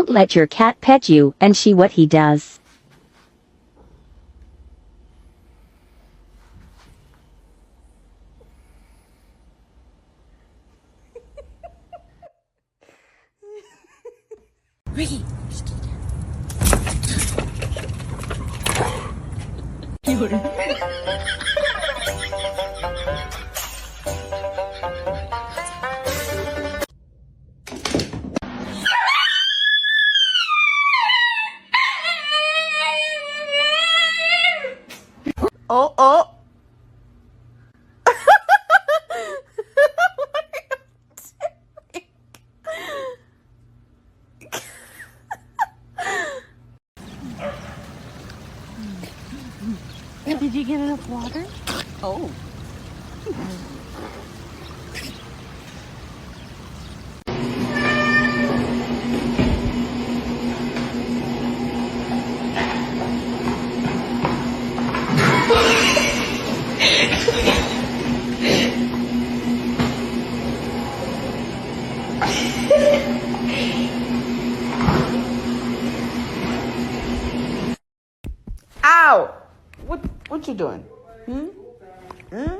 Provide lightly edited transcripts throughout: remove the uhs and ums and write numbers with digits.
Don't let your cat pet you and see what he does. Ricky! Oh, oh. Did you get enough water? Oh. Ow! What you doing? Hmm? Hmm?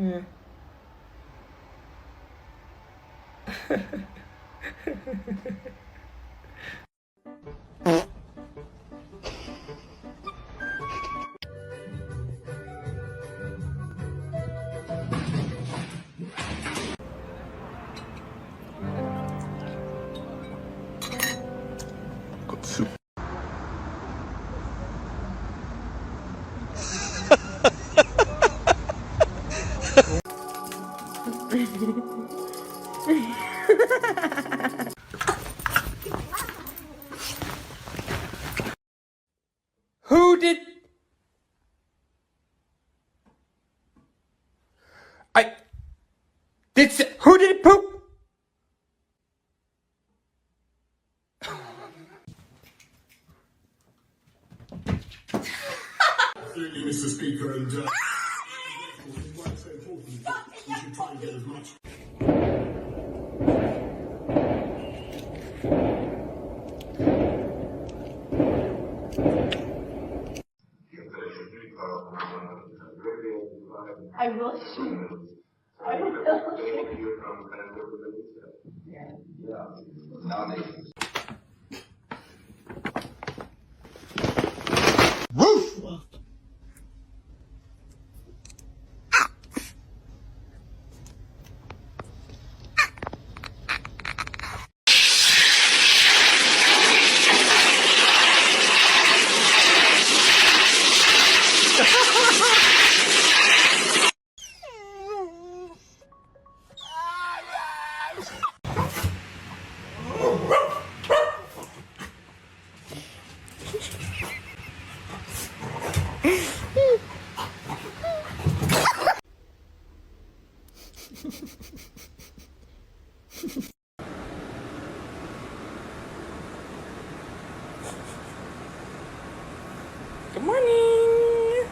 Yeah. Who did... Who did it poop? Absolutely, Mr. Speaker, and why it's so important, we should try and get as much. I will shoot. I will shoot. Woof! Good morning.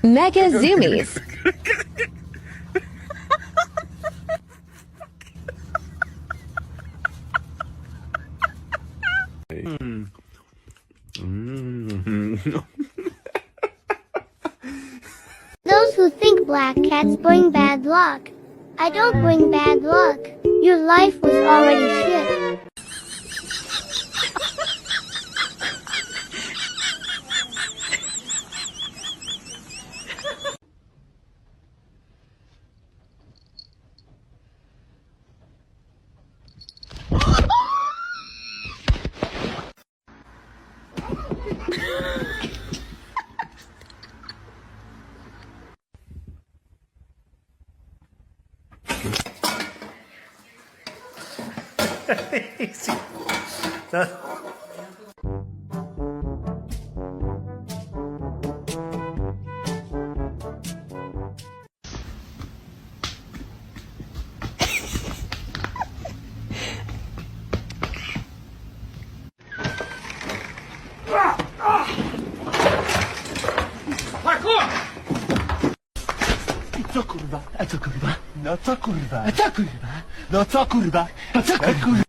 Mega Zoomies. Those who think black cats bring bad luck. I don't bring bad luck. Your life was already shit. Easy. No. Co kurwa? A co kurwa? No co kurwa? A co kurwa? No co kurwa? A co kurwa?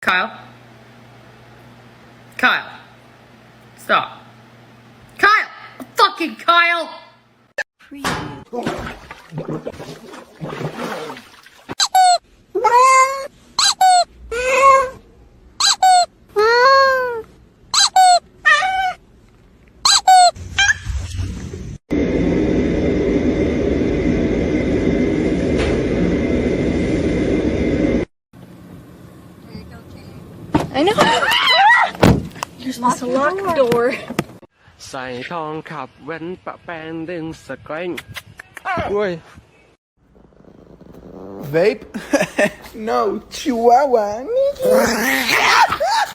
Kyle? Kyle. Stop. Kyle! Fucking Kyle! I know. You're supposed to lock the door. ใส่ทองขับแว่นปะแปนดึงสแกงอุ้ย Vape? No, Chihuahua.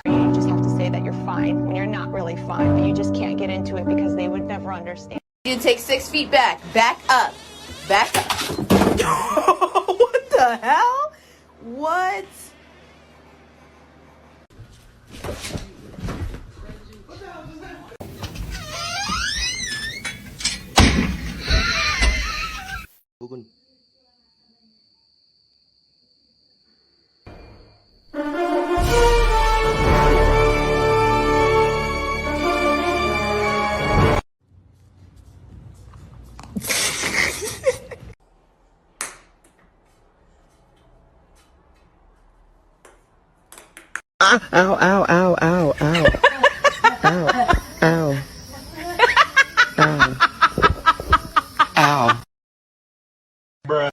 You just have to say that you're fine when you're not really fine, but you just can't get into it because they would never understand. You take 6 feet back. Back up. Back up. What the hell? What? Ow, ow, ow, ow, ow, ow. Ow, ow. Ow. Ow. Bruh.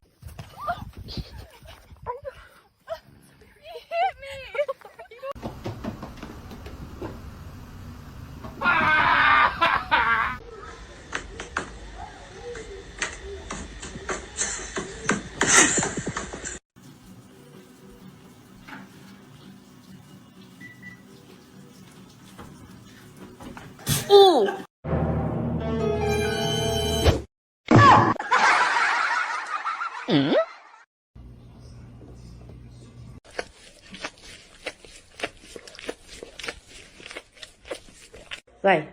Vai.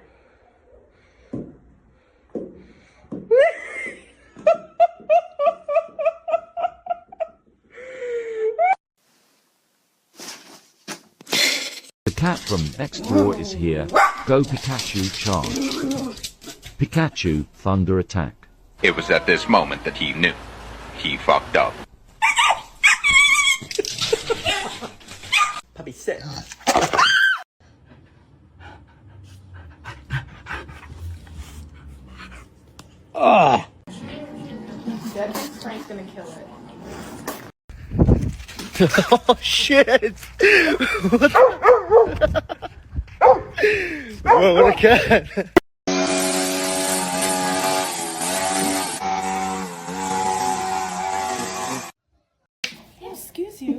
The cat from next door is here. Go Pikachu charge. Pikachu, thunder attack. It was at this moment that he knew. He fucked up. Puppy sit. Ah. Frank's gonna kill it. Oh shit! What? Whoa, what a cat! Excuse you.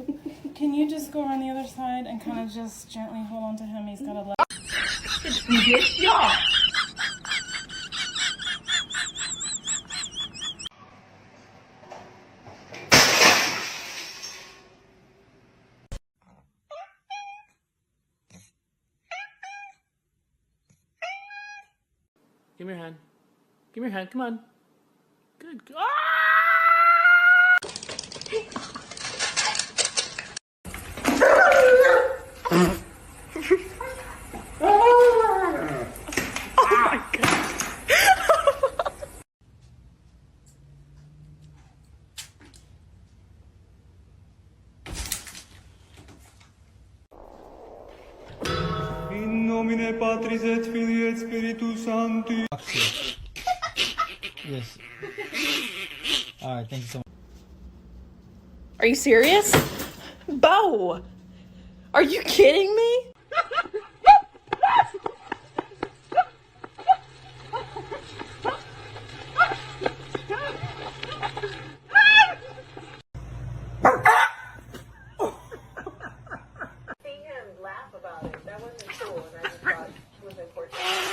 Can you just go around the other side and kind of just gently hold on to him? He's got a leg. Yeah. Give me your hand. Give me your hand. Come on. Good. Ah! In nomine Patris et Filii et Spiritus Sancti. Yes. Alright, thank you so much. Are you serious? Bo! Are you kidding me?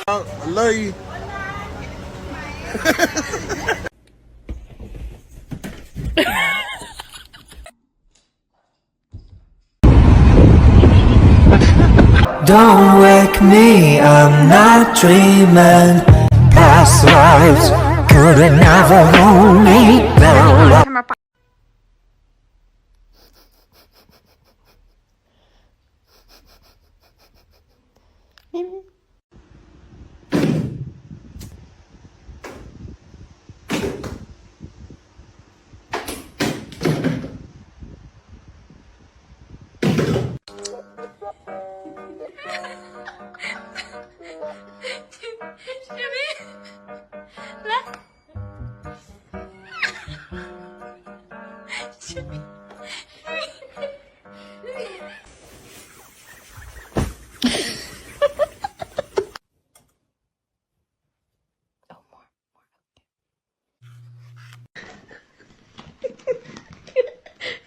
I love you. Don't wake me, I'm not dreaming. Past lives could have never hold me down.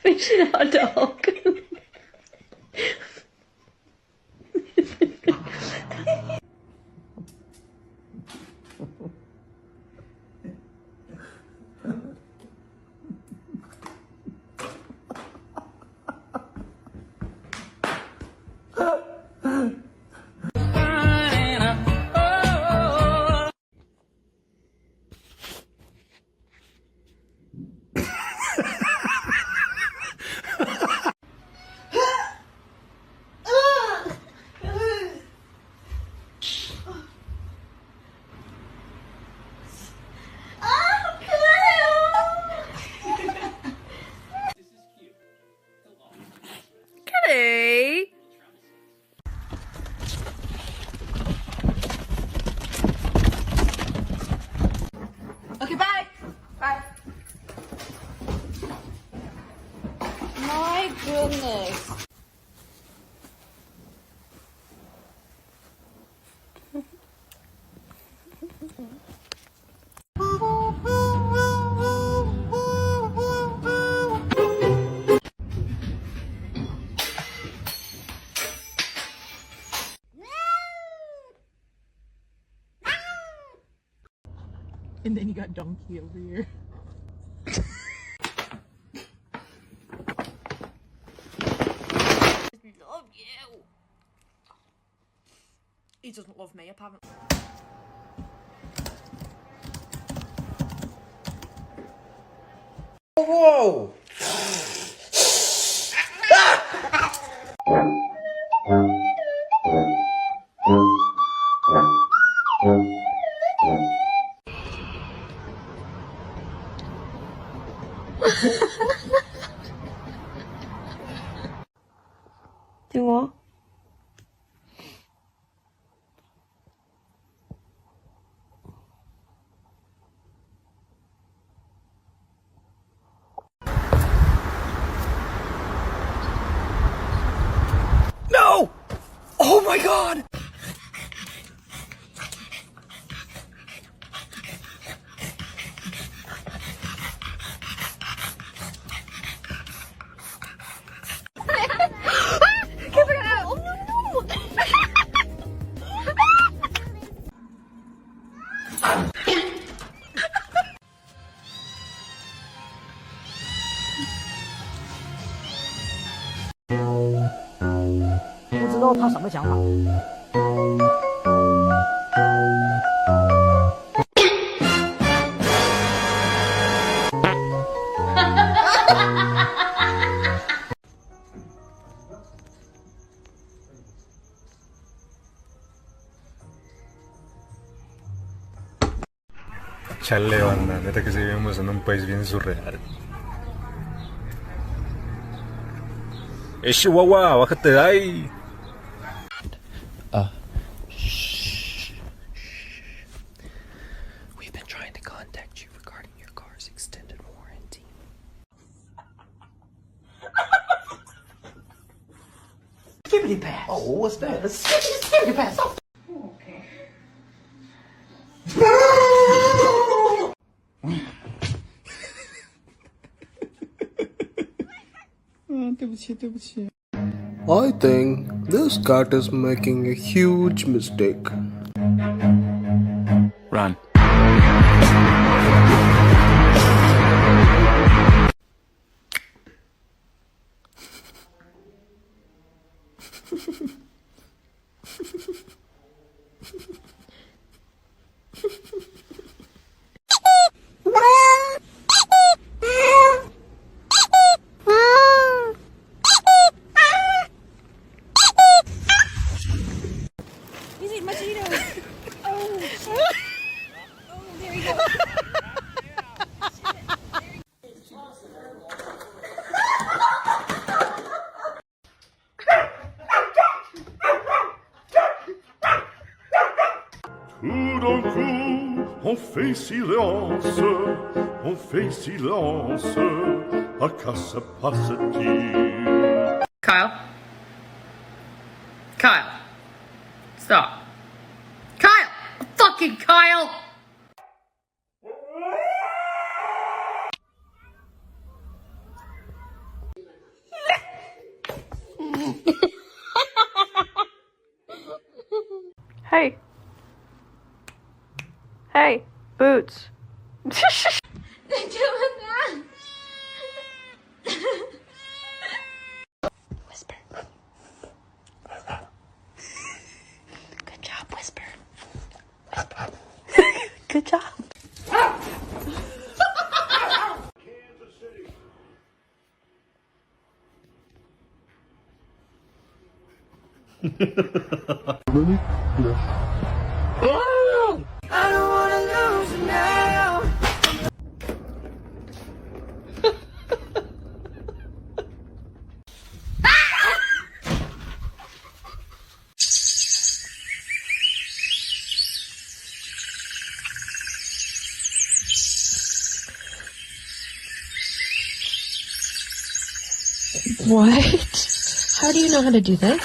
Fish hot dog. Kitty! Okay, bye! Bye. My goodness. And then you got Donkey over here. Love you. He doesn't love me, apparently. Whoa! Tinggal. No! Oh my god!不知道他什么想法。Chale, banda, neta que sí vivimos en un país bien surreal. Chihuahua, bájate de ahí. Shh. We've been trying to contact you regarding your car's extended warranty. what's that? You pass off. Okay. I think this cat is making a huge mistake. Run. He's eating my Cheetos. Oh, shit. Oh, there you go. Tout d'un coup, on fait silence, à quoi se passe-t-il? Kyle? Kyle. Stop. Kyle! Fucking Kyle! Hey. Hey, Boots. They're doing that. Whisper. Good job, Whisper. Whisper. Good job. Really? Yeah. I don't wanna lose you now. What? How do you know how to do this?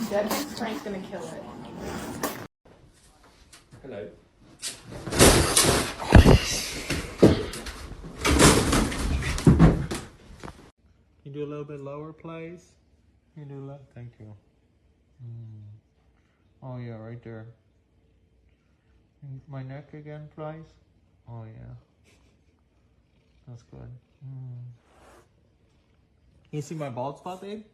Dead strength's gonna kill it. Hello. You do a little bit lower, please. You do low. Thank you. Oh yeah, right there. And my neck again, please. Oh yeah. That's good. You see my bald spot, babe?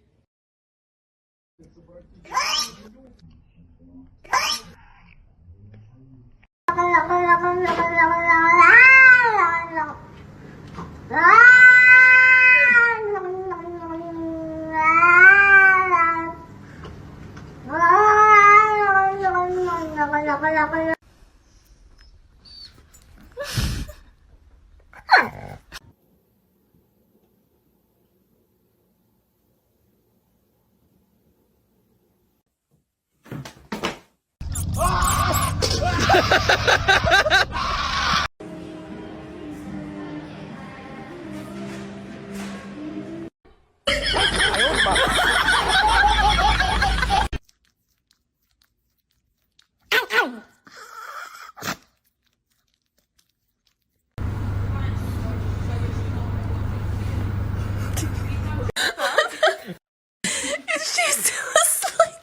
She's still asleep.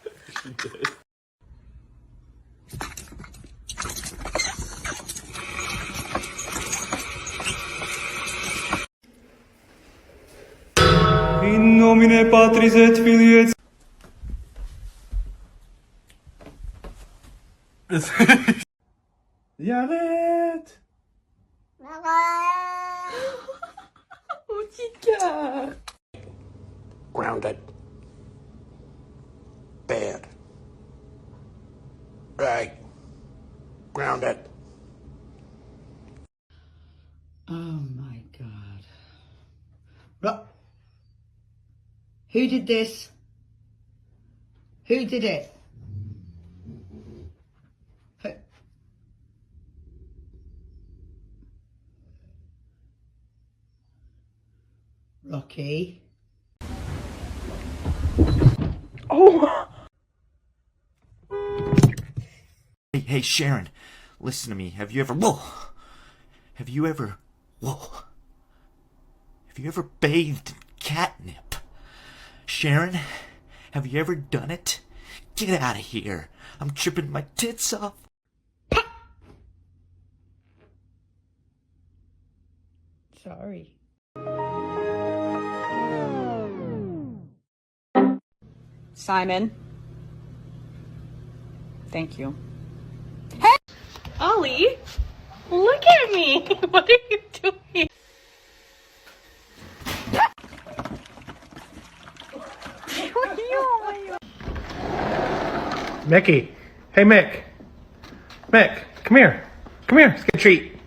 In nomine Patris et Filii et Love it! Oh, chica. Grounded. Bad. Right. Grounded. Oh my God. Who did this? Who did it? Rocky. Oh! Hey, Sharon, listen to me. Have you ever bathed in catnip? Sharon, have you ever done it? Get out of here. I'm tripping my tits off. Sorry. Simon. Thank you. Ollie, look at me. What are you doing? Mickey. Hey, Mick. Mick, come here. Come here. Let's get a treat.